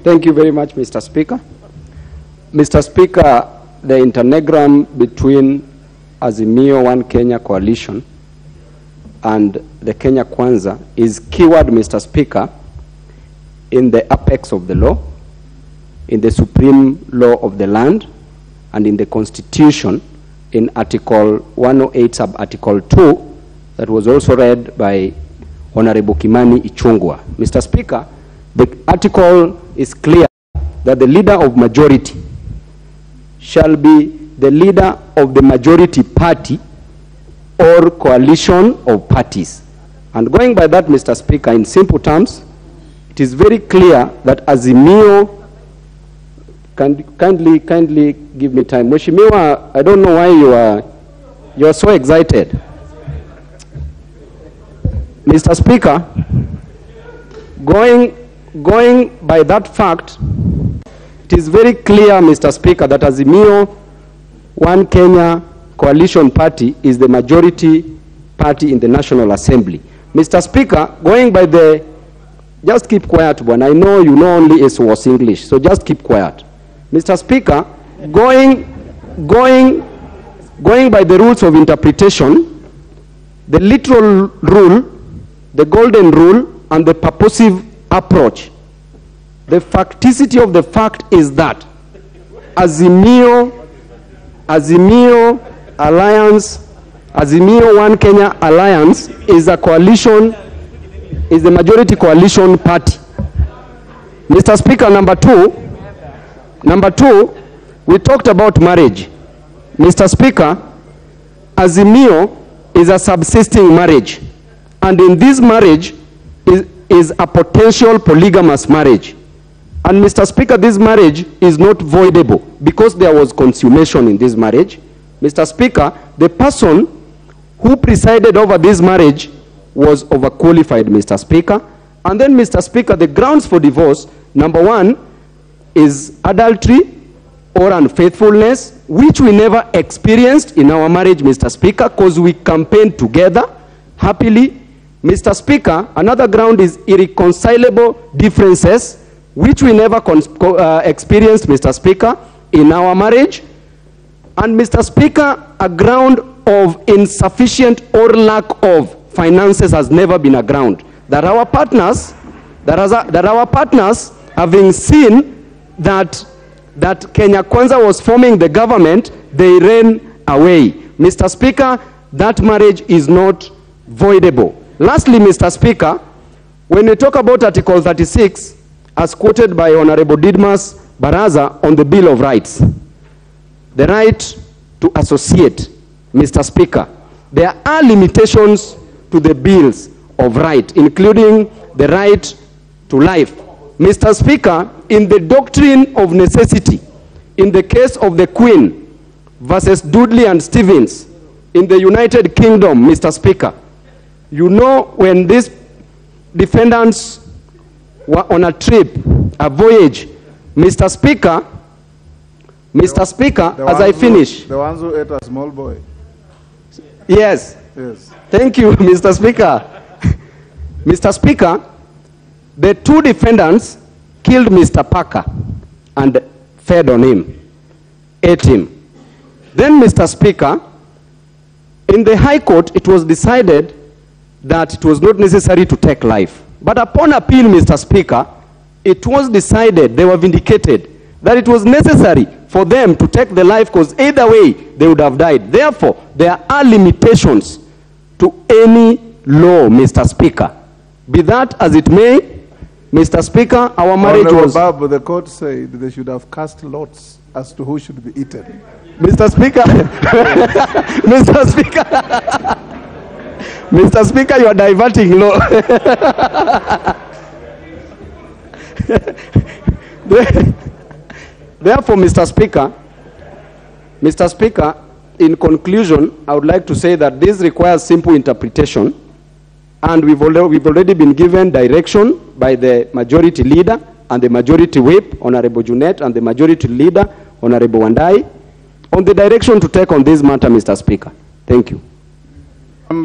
Thank you very much, Mr. Speaker. Mr. Speaker, the internegram between Azimio One Kenya Coalition and the Kenya Kwanza is keyword, Mr. Speaker, in the apex of the law, in the supreme law of the land, and in the Constitution in Article 108, sub-Article 2, that was also read by Honorable Kimani Ichung'wah. Mr. Speaker, the article is clear that the leader of majority shall be the leader of the majority party or coalition of parties. And going by that, Mr. Speaker, in simple terms, it is very clear that Azimio, kindly give me time. Mheshimiwa, I don't know why you are so excited. Mr. Speaker, going by that fact, it is very clear, Mr. Speaker, that Azimio One Kenya Coalition Party is the majority party in the National Assembly. Mr. Speaker, going by the, just keep quiet, one. I know you know only SOS English, so just keep quiet. Mr. Speaker, going by the rules of interpretation, the literal rule, the golden rule, and the purposive approach, the facticity of the fact is that Azimio Alliance, Azimio One Kenya Alliance is a coalition, is the majority coalition party. Mr. Speaker, number two, we talked about marriage. Mr. Speaker, Azimio is a subsisting marriage, and in this marriage is a potential polygamous marriage. And Mr. Speaker, this marriage is not voidable because there was consummation in this marriage. Mr. Speaker, the person who presided over this marriage was overqualified, Mr. Speaker. And then, Mr. Speaker, the grounds for divorce, number one, is adultery or unfaithfulness, which we never experienced in our marriage, Mr. Speaker, because we campaigned together happily. Mr. Speaker, another ground is irreconcilable differences, which we never experienced, Mr. Speaker, in our marriage. And Mr. Speaker, a ground of insufficient or lack of finances has never been a ground. That our partners, having seen that Kenya Kwanza was forming the government, they ran away. Mr. Speaker, that marriage is not voidable. Lastly, Mr. Speaker, when we talk about Article 36, as quoted by Honorable Didmas Baraza on the Bill of Rights, the right to associate, Mr. Speaker, there are limitations to the bills of right, including the right to life. Mr. Speaker, in the doctrine of necessity, in the case of the Queen versus Dudley and Stevens in the United Kingdom, Mr. Speaker, you know, when these defendants were on a trip, a voyage, Mr. Speaker, as I finish. The ones who ate a small boy. Yes. Yes. Thank you, Mr. Speaker. Mr. Speaker, the two defendants killed Mr. Parker and fed on him, ate him. Then, Mr. Speaker, in the High Court, it was decided that it was not necessary to take life. But upon appeal, Mr. Speaker, it was decided, they were vindicated, that it was necessary for them to take the life because either way they would have died. Therefore, there are limitations to any law, Mr. Speaker. Be that as it may, Mr. Speaker, our marriage was... Babu, the court said they should have cast lots as to who should be eaten. Mr. Speaker, Mr. Speaker, Mr. Speaker, you are diverting law. Therefore, Mr. Speaker, in conclusion, I would like to say that this requires simple interpretation, and we've already been given direction by the majority leader and the majority whip, Honorable Junet, and the majority leader, Honorable Wandai, on the direction to take on this matter, Mr. Speaker. Thank you.